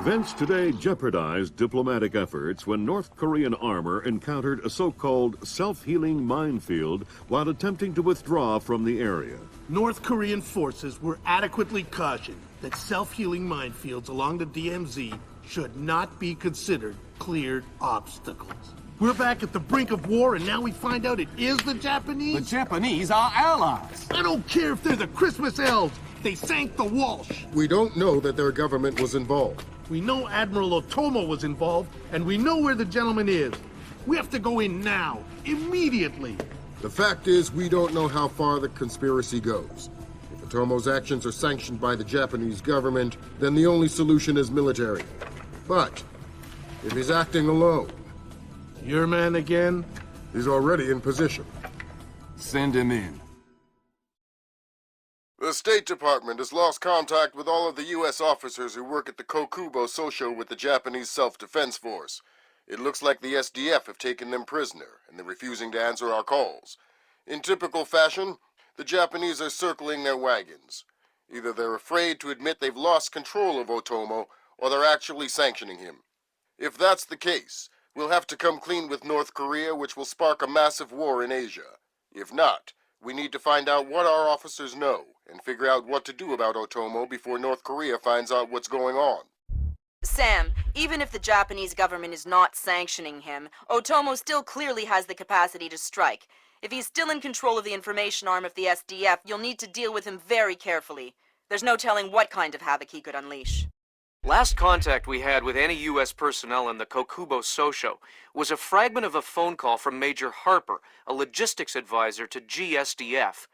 Events today jeopardized diplomatic efforts when North Korean armor encountered a so-called self-healing minefield while attempting to withdraw from the area. North Korean forces were adequately cautioned that self-healing minefields along the DMZ should not be considered cleared obstacles. We're back at the brink of war, and now we find out it is the Japanese? The Japanese are allies. I don't care if they're the Christmas elves. They sank the Walsh. We don't know that their government was involved. We know Admiral Otomo was involved, and we know where the gentleman is. We have to go in now, immediately. The fact is, we don't know how far the conspiracy goes. If Otomo's actions are sanctioned by the Japanese government, then the only solution is military. But if he's acting alone... Your man again? He's already in position. Send him in. The State Department has lost contact with all of the U.S. officers who work at the Kokubo Sosho with the Japanese Self-Defense Force. It looks like the SDF have taken them prisoner, and they're refusing to answer our calls. In typical fashion, the Japanese are circling their wagons. Either they're afraid to admit they've lost control of Otomo, or they're actually sanctioning him. If that's the case, we'll have to come clean with North Korea, which will spark a massive war in Asia. If not, we need to find out what our officers know, and figure out what to do about Otomo before North Korea finds out what's going on. Sam, even if the Japanese government is not sanctioning him, Otomo still clearly has the capacity to strike. If he's still in control of the information arm of the SDF, you'll need to deal with him very carefully. There's no telling what kind of havoc he could unleash. Last contact we had with any U.S. personnel in the Kokubo Sosho was a fragment of a phone call from Major Harper, a logistics advisor to GSDF.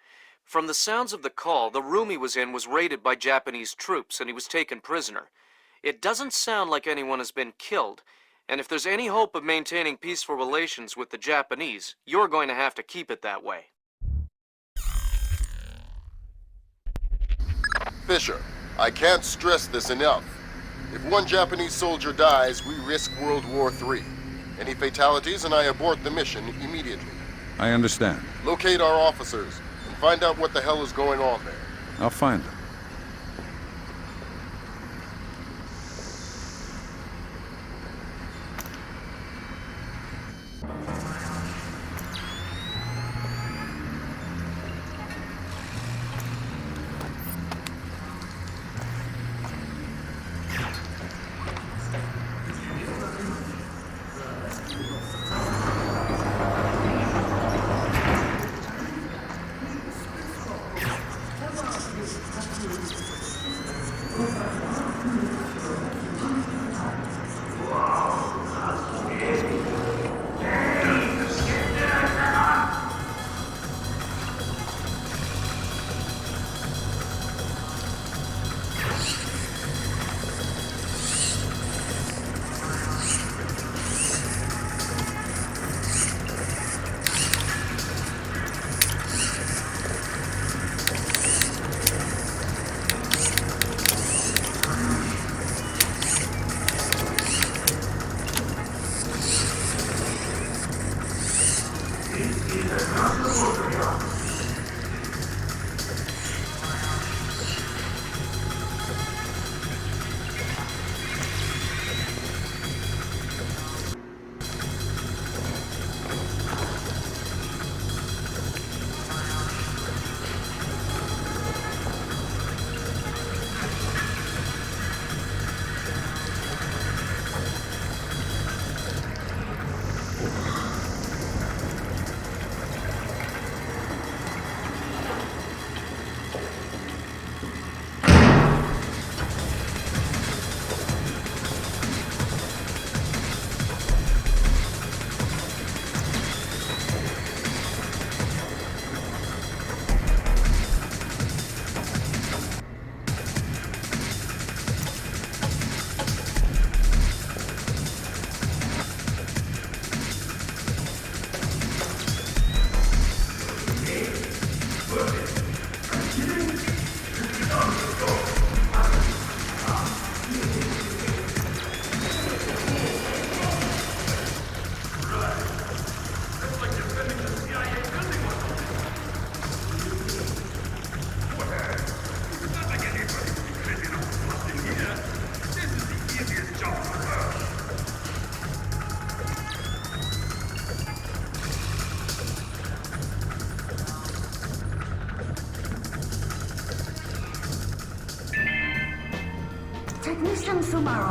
From the sounds of the call, the room he was in was raided by Japanese troops and he was taken prisoner. It doesn't sound like anyone has been killed, and if there's any hope of maintaining peaceful relations with the Japanese, you're going to have to keep it that way. Fisher, I can't stress this enough. If one Japanese soldier dies, we risk World War III. Any fatalities and I abort the mission immediately. I understand. Locate our officers and find out what the hell is going on there. I'll find them.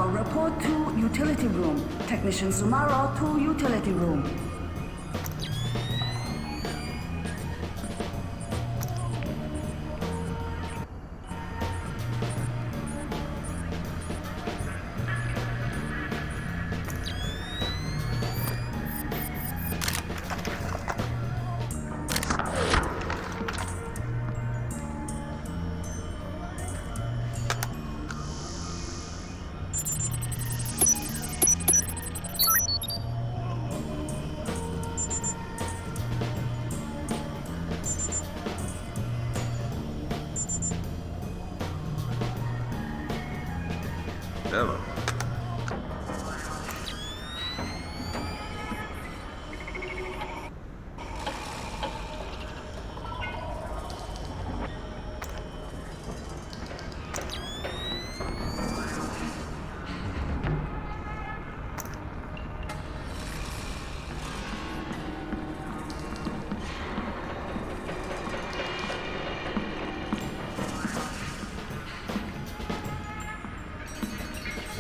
Sumaro, report to utility room. Technician Sumaro to utility room. Hello.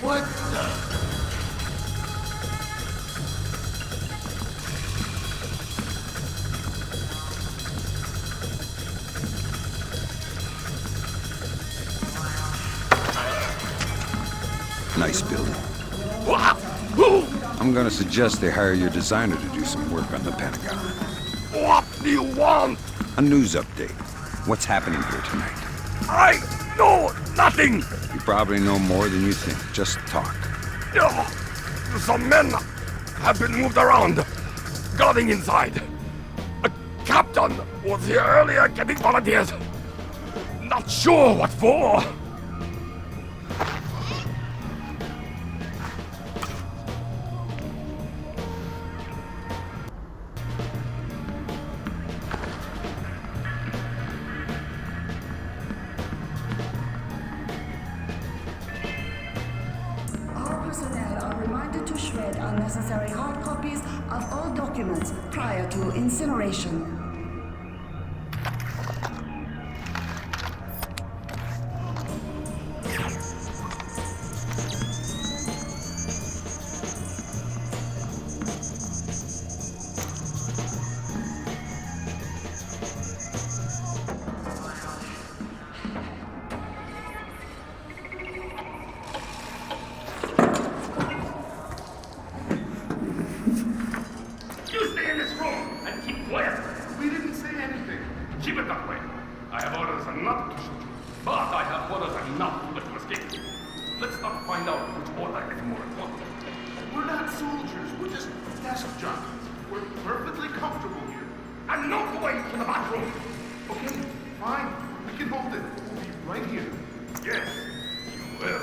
What the? Nice building. I'm gonna suggest they hire your designer to do some work on the Pentagon. What do you want? A news update. What's happening here tonight? I know nothing! You probably know more than you think. Just talk. Some men have been moved around, guarding inside. A captain was here earlier getting volunteers. Not sure what for. All personnel are reminded to shred unnecessary hard copies of all documents prior to incineration. You stay in this room and keep quiet. We didn't say anything. Keep it that way. I have orders not to shoot you, but I have orders not to let you escape. Let's not find out which order is more important. We're not soldiers. We're just desk junkies. We're perfectly comfortable here. I'm not going to the bathroom. Okay, fine. We can hold it. We'll be right here. Yes, you will.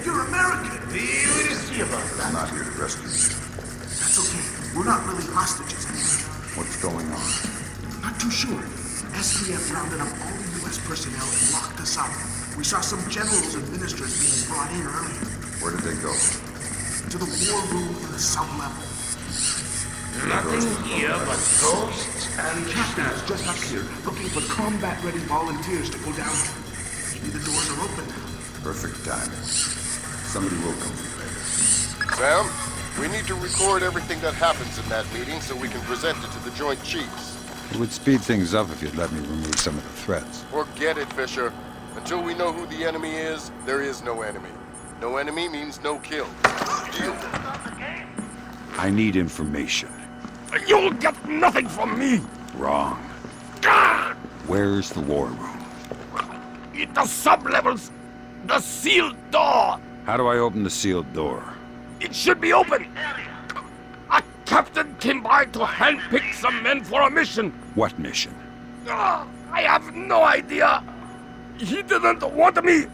You're American. I'm not here to rescue you. That's okay. We're not really hostages anymore. What's going on? Not too sure. SDF rounded up all the U.S. personnel and locked us up. We saw some generals and ministers being brought in earlier. Where did they go? To the war room in the sub-level. Nothing here but ghosts and Captain is just up here, looking for combat-ready volunteers to go down. Maybe the doors are open. Perfect timing. Somebody will come for you later. Sam, we need to record everything that happens in that meeting so we can present it to the Joint Chiefs. It would speed things up if you'd let me remove some of the threats. Forget it, Fisher. Until we know who the enemy is, there is no enemy. No enemy means no kill. Deal. I need information. You'll get nothing from me. Wrong. Ah! Where's the war room? In the sub-levels, the sealed door. How do I open the sealed door? It should be open. A captain came by to handpick some men for a mission. What mission? I have no idea. He didn't want me!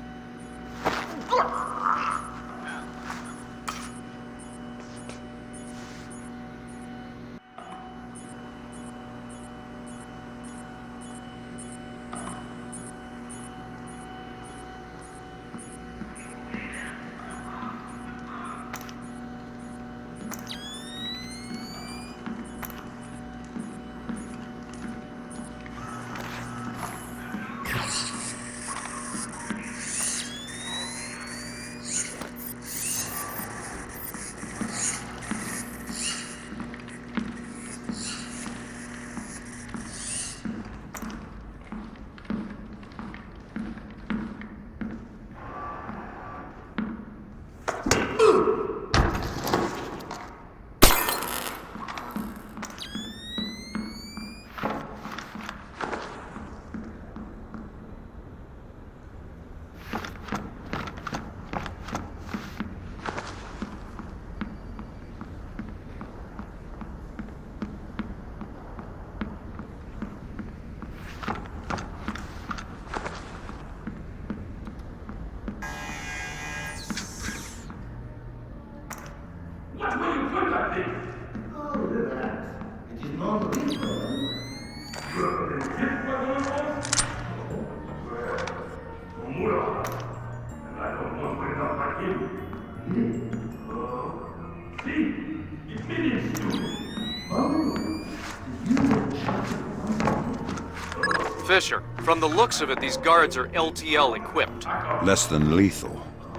Fisher, from the looks of it, these guards are LTL equipped. Less than lethal.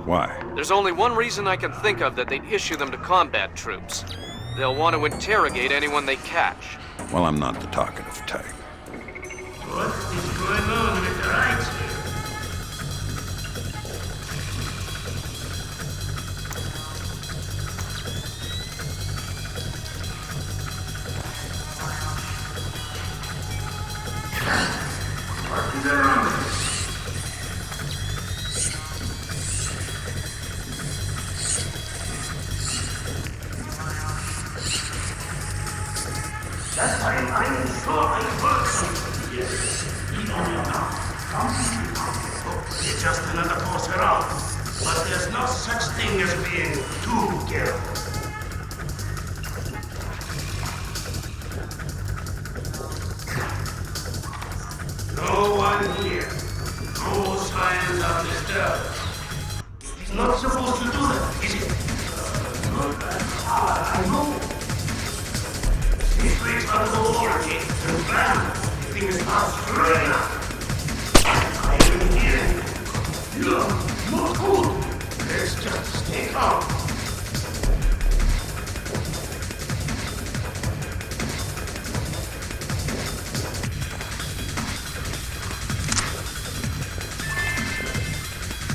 Why? There's only one reason I can think of that they'd issue them to combat troops. They'll want to interrogate anyone they catch. Well, I'm not the talkative type. What is going on with the rights here? What is wrong with this? That time I'm sure I worked something. Yes, even your mouth. It's just another force around. But there's no such thing as being too careful. No one here. No signs of disturbance. It's not supposed to do that, is it? I know. This place out of the water gate, and bam! The thing is not straight enough. I am here. You're not good. Let's just stay calm.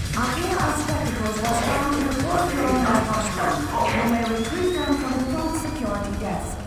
A pair of spectacles was found in the fourth floor of the hospital. You may retrieve them from the front security desk.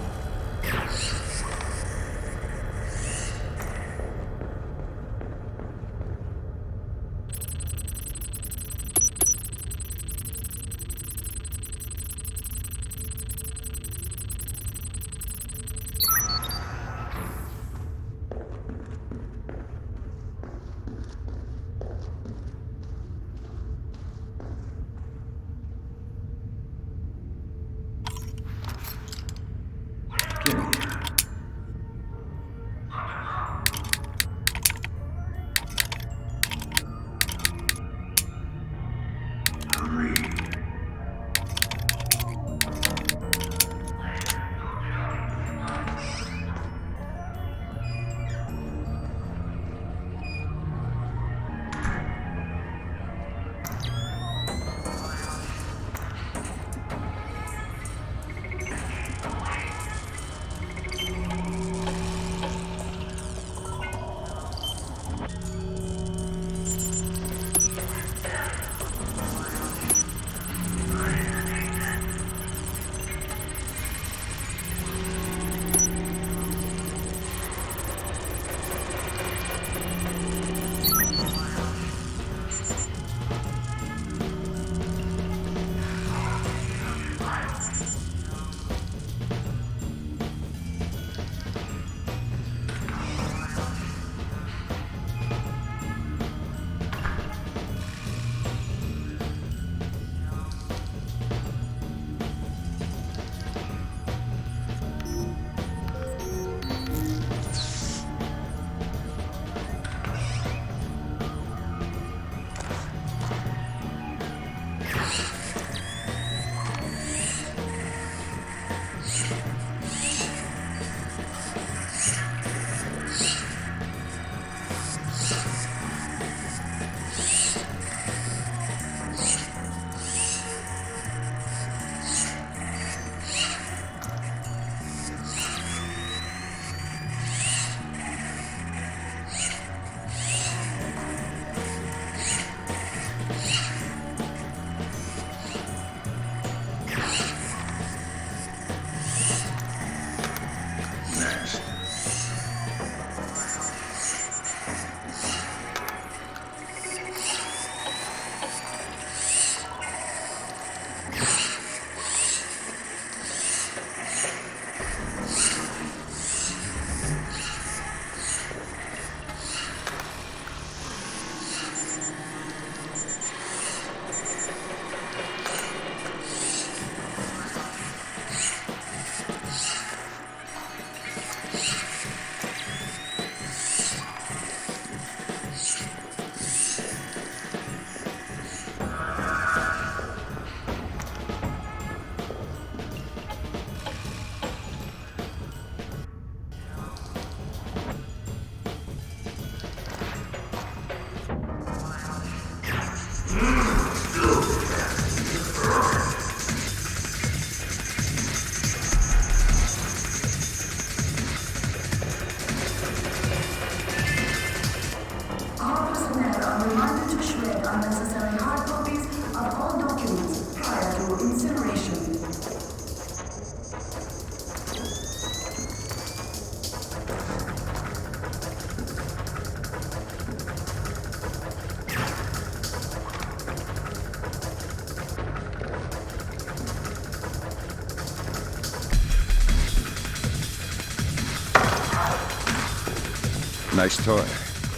Nice toy.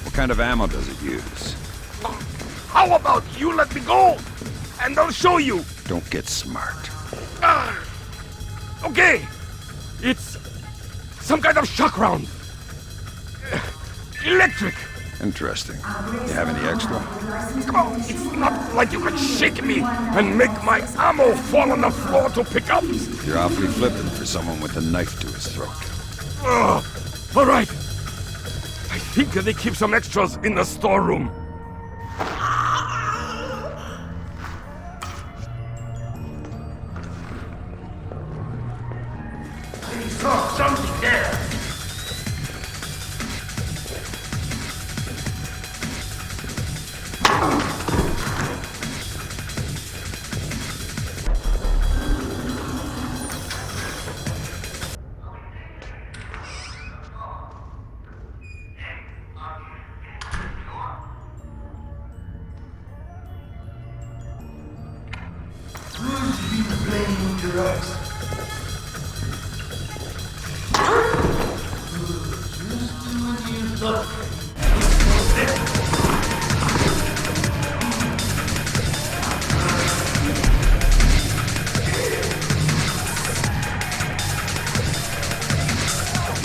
What kind of ammo does it use? How about you let me go? And I'll show you. Don't get smart. Okay. It's some kind of shock round. Electric. Interesting. You have any extra? Come on, it's not like you can shake me and make my ammo fall on the floor to pick up. You're awfully flippant for someone with a knife to his throat. All right. I think they keep some extras in the storeroom. I saw something there.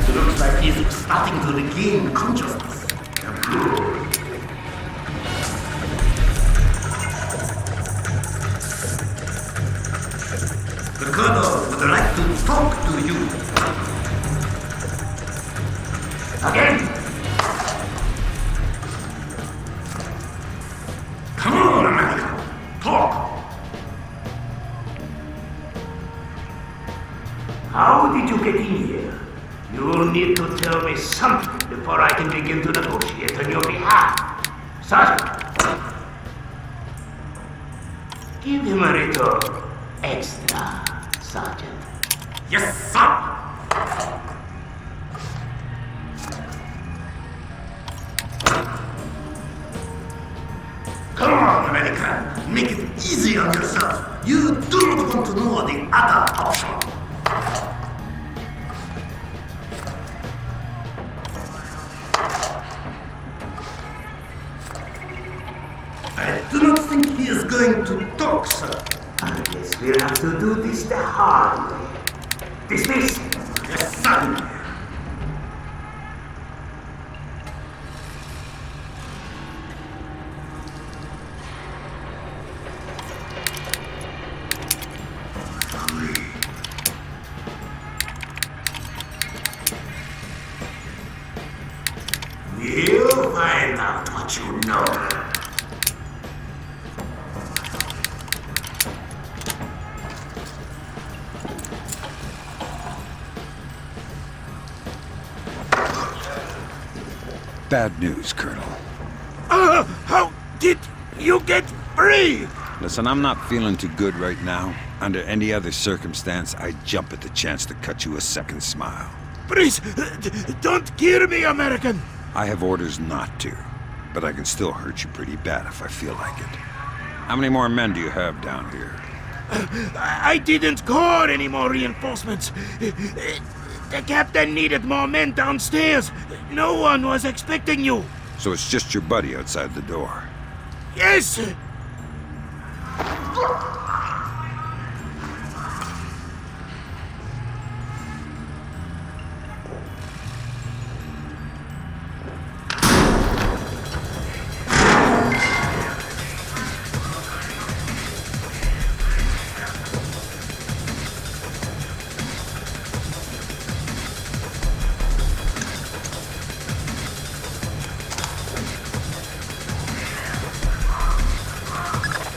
Looks like he's starting to regain consciousness. Good. The Colonel would like to talk to you. Again. Come on, America. Talk. How did you get in here? You need to tell me something before I can begin to negotiate on your behalf. Sergeant. Give him a little extra, Sergeant. Yes, sir! Come on, American. Make it easy on yourself. You do not want to know the other option. I do not think he is going to talk, sir. I guess we'll have to do this the hard way. Dismiss. Yes, sir. We'll find out what you know. Bad news, Colonel. How did you get free? Listen, I'm not feeling too good right now. Under any other circumstance, I'd jump at the chance to cut you a second smile. Please, don't kill me, American. I have orders not to, but I can still hurt you pretty bad if I feel like it. How many more men do you have down here? I didn't call any more reinforcements. The captain needed more men downstairs. No one was expecting you. So it's just your buddy outside the door? Yes!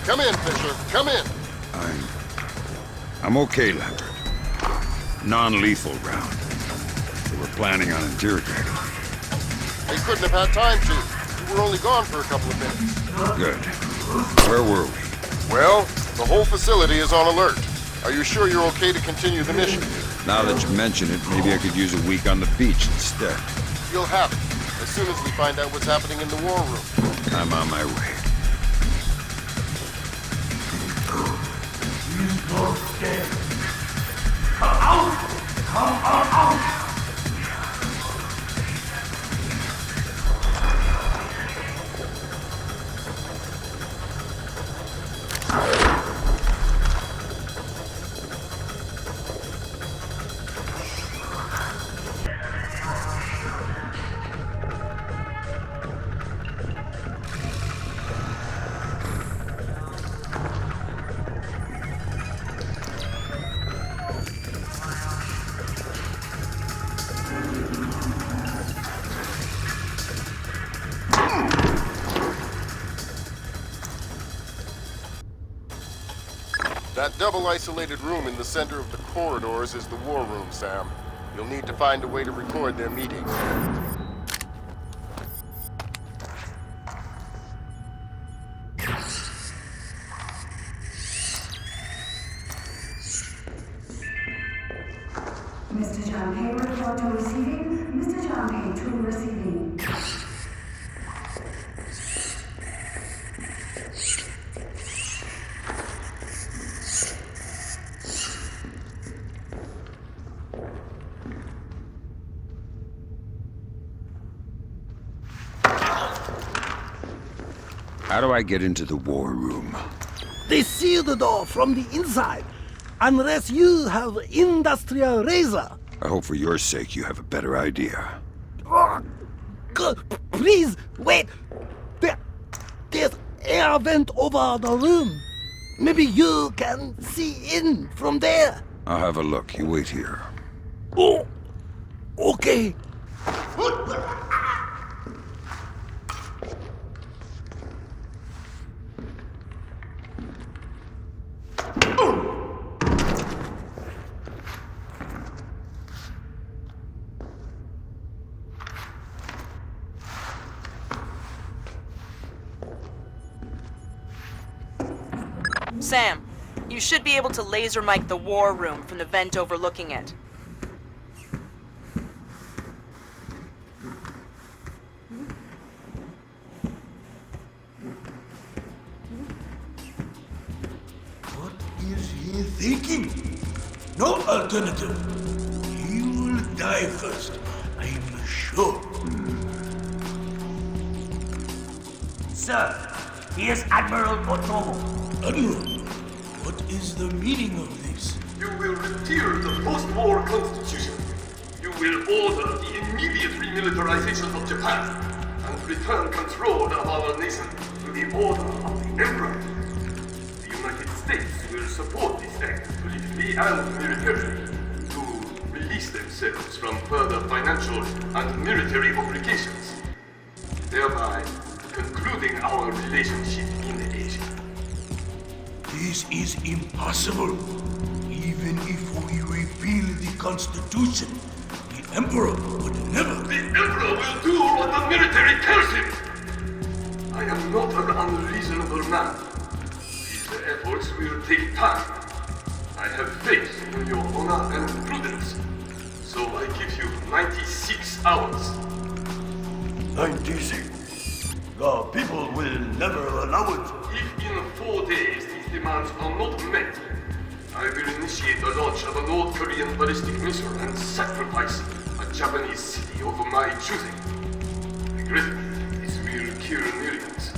Come in, Fisher. Come in. I'm okay, Leopard. Non-lethal round. They were planning on interrogating. They couldn't have had time to. We were only gone for a couple of minutes. Good. Where were we? Well, the whole facility is on alert. Are you sure you're okay to continue the mission? Now that you mention it, maybe I could use a week on the beach instead. You'll have it, as soon as we find out what's happening in the war room. I'm on my way. Come out! Come on out! double isolated room in the center of the corridors is the war room, Sam. You'll need to find a way to record their meeting. Mr. Champagne, report to receiving. Mr. Champagne, to receiving. How do I get into the war room? They seal the door from the inside, unless you have industrial razor. I hope for your sake you have a better idea. Please, wait! There's air vent over the room. Maybe you can see in from there. I'll have a look. You wait here. Oh, okay. Sam, you should be able to laser mic the war room from the vent overlooking it. What is he thinking? No alternative. He will die first, I'm sure. Sir, here's Admiral Otomo. Admiral, what is the meaning of this? You will repeal the post-war constitution. You will order the immediate remilitarization of Japan and return control of our nation to the order of the Emperor. The United States will support this act politically and militarily to release themselves from further financial and military obligations, thereby concluding our relationship in Asia. This is impossible. Even if we repeal the Constitution, the Emperor would never... The Emperor will do what the military tells him! I am not an unreasonable man. These efforts will take time. I have faith in your honor and prudence. So I give you 96 hours. 96. The people will never allow it. If in 4 days these demands are not met, I will initiate the launch of a North Korean ballistic missile and sacrifice a Japanese city of my choosing. Regrettably, this will kill millions,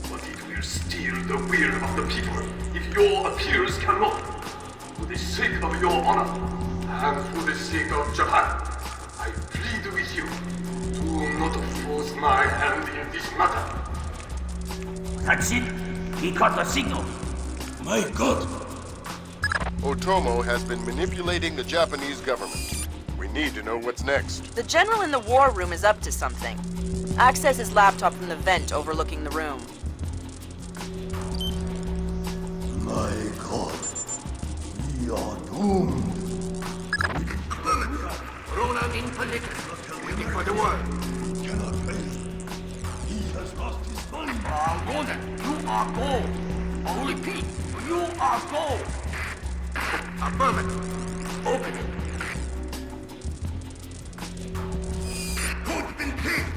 but it will steal the will of the people if your appeals cannot. For the sake of your honor, and for the sake of Japan, I plead with you, do not force my hand in this matter. That's it. He caught the signal. My God. Otomo has been manipulating the Japanese government. We need to know what's next. The general in the war room is up to something. Access his laptop from the vent overlooking the room. My God. We are doomed. Roland in position. Waiting for the word. We cannot fail. He has lost his mind. Roland, you are gold. I'll repeat, you are gold. Affirmative. Open it. Code's been changed.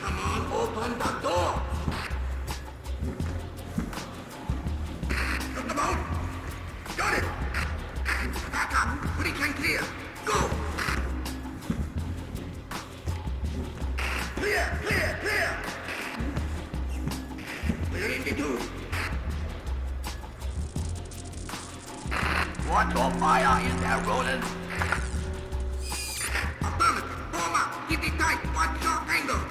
Come on, open the door. Just about. Got it. Back up. Pretty clear. Go. Clear, clear, clear. We're in the door. What your fire in there, Roland? Affirmative. Form up. Keep it tight. Watch your angle.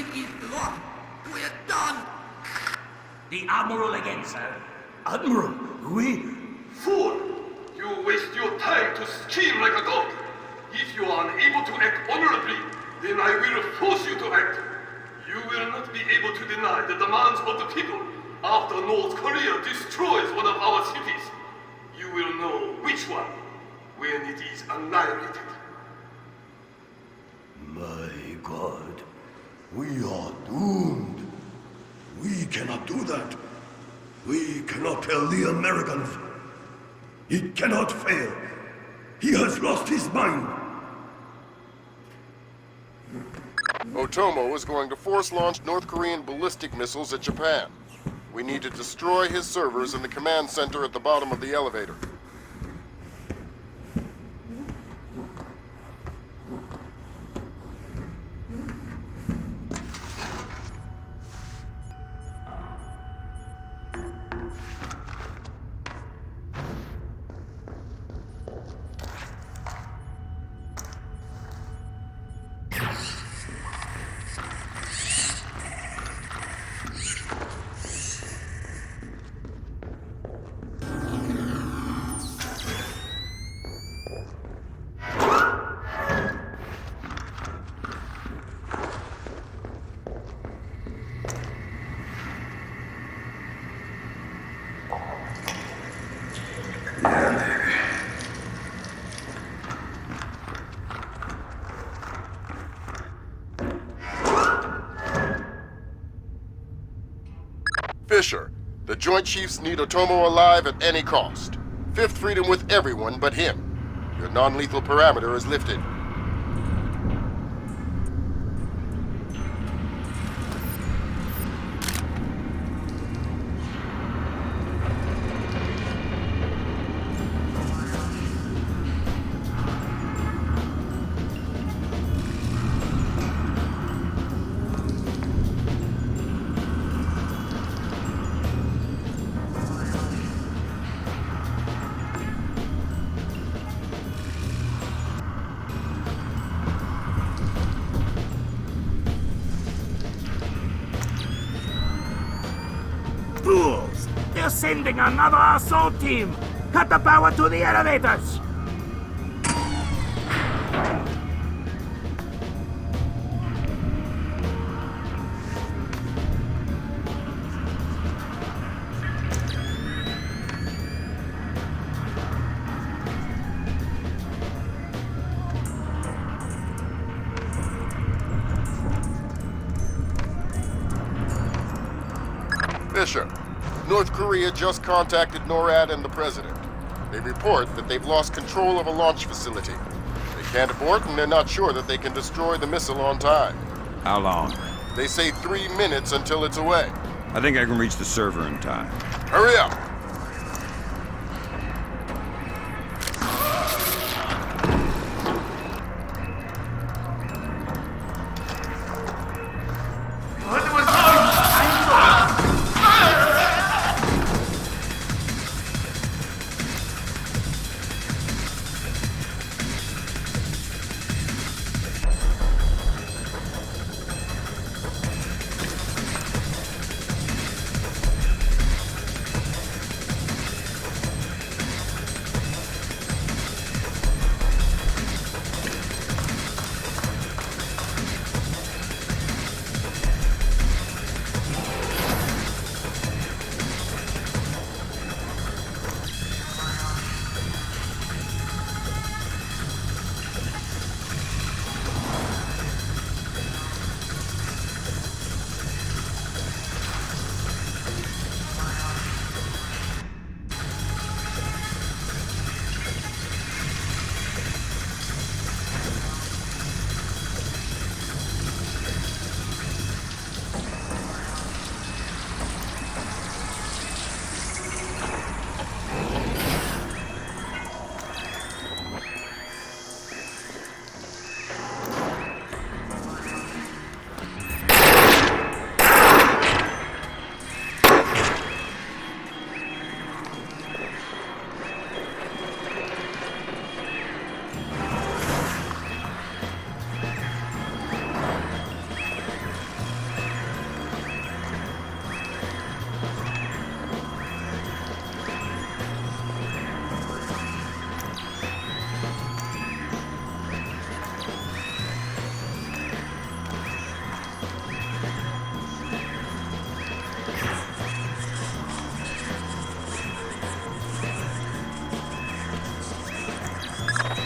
gate is locked. We're done. The Admiral again, sir. Admiral, we... Fool! You waste your time to scheme like a dog. If you are unable to act honorably, then I will force you to act. You will not be able to deny the demands of the people after North Korea destroys one of our cities. You will know which one when it is annihilated. My God, we are doomed. We cannot do that. We cannot tell the Americans. It cannot fail. He has lost his mind. Otomo is going to force-launch North Korean ballistic missiles at Japan. We need to destroy his servers in the command center at the bottom of the elevator. Fisher, the Joint Chiefs need Otomo alive at any cost. Fifth freedom with everyone but him. Your non-lethal parameter is lifted. Fools! They're sending another assault team! Cut the power to the elevators! Fisher, North Korea just contacted NORAD and the President. They report that they've lost control of a launch facility. They can't abort and they're not sure that they can destroy the missile on time. How long? They say 3 minutes until it's away. I think I can reach the server in time. Hurry up!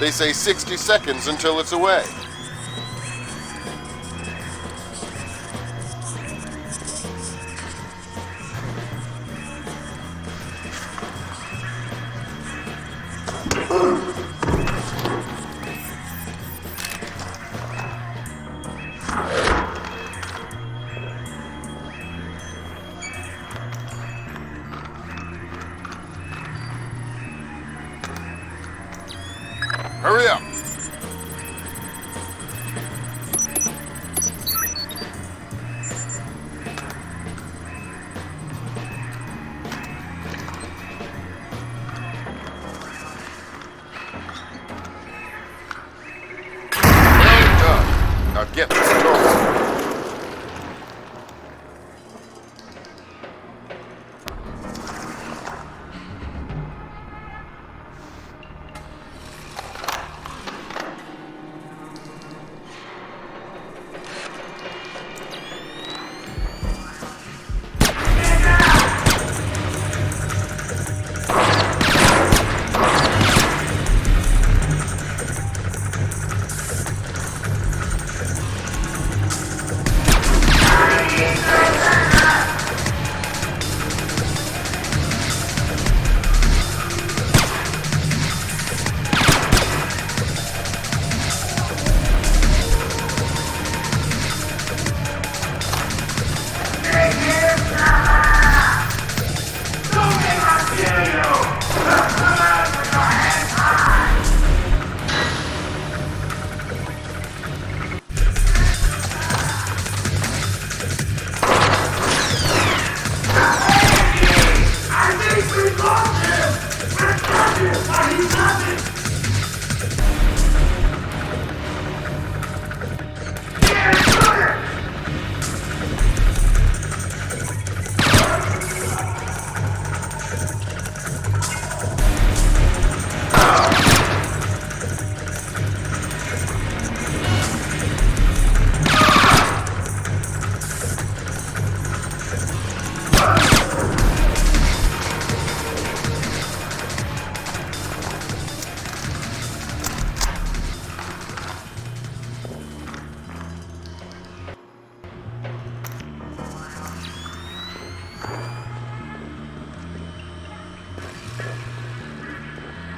They say 60 seconds until it's away. Hurry up! Well done. Now get this door.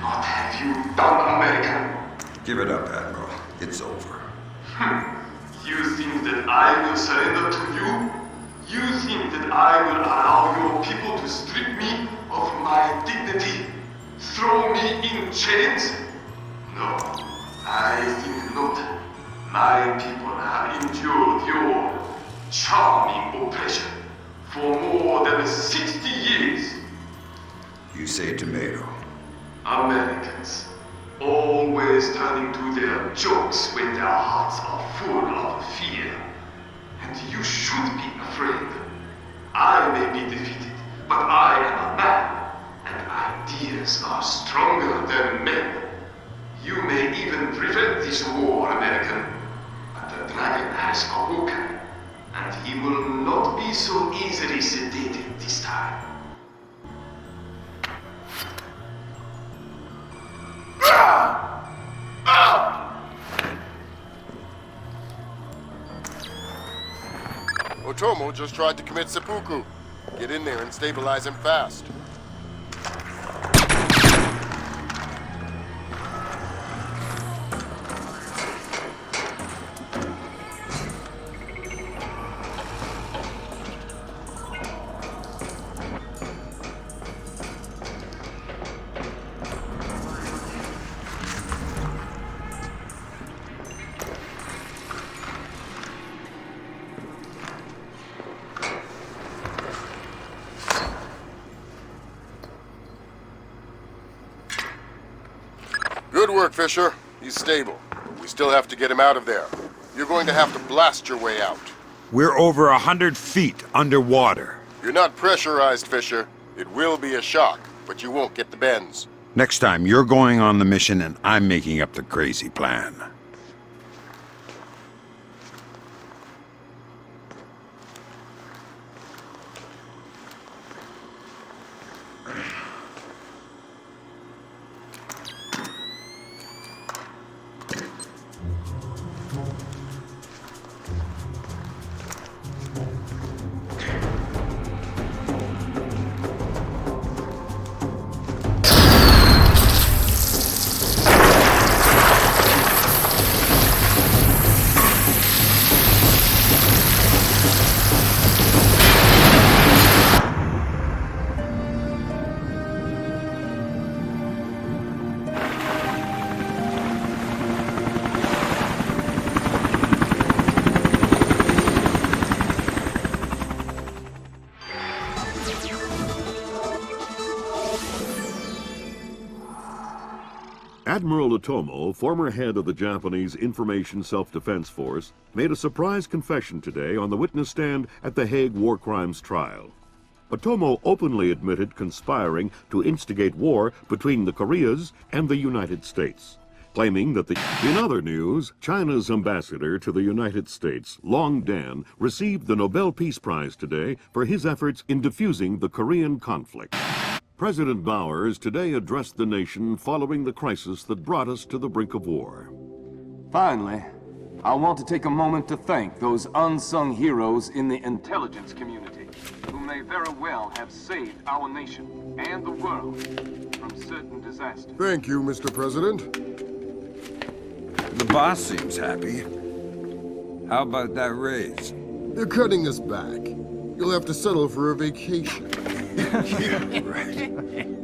What have you done, American? Give it up, Admiral. It's over. You think that I will surrender to you? You think that I will allow your people to strip me of my dignity? Throw me in chains? No, I think not. My people have endured your charming oppression for more than 60 years. You say tomato. Americans, always turning to their jokes when their hearts are full of fear. And you should be afraid. I may be defeated, but I am a man, and ideas are stronger than men. You may even prevent this war, American, but the dragon has awoken, and he will not be so easily sedated this time. Otomo just tried to commit seppuku. Get in there and stabilize him fast. Good work, Fisher. He's stable. We still have to get him out of there. You're going to have to blast your way out. We're over 100 feet underwater. You're not pressurized, Fisher. It will be a shock, but you won't get the bends. Next time, you're going on the mission and I'm making up the crazy plan. Admiral Otomo, former head of the Japanese Information Self-Defense Force, made a surprise confession today on the witness stand at the Hague War Crimes trial. Otomo openly admitted conspiring to instigate war between the Koreas and the United States, claiming that In other news, China's ambassador to the United States, Long Dan, received the Nobel Peace Prize today for his efforts in diffusing the Korean conflict. President Bowers today addressed the nation following the crisis that brought us to the brink of war. Finally, I want to take a moment to thank those unsung heroes in the intelligence community who may very well have saved our nation and the world from certain disasters. Thank you, Mr. President. The boss seems happy. How about that raise? They're cutting us back. You'll have to settle for a vacation. Yeah, right.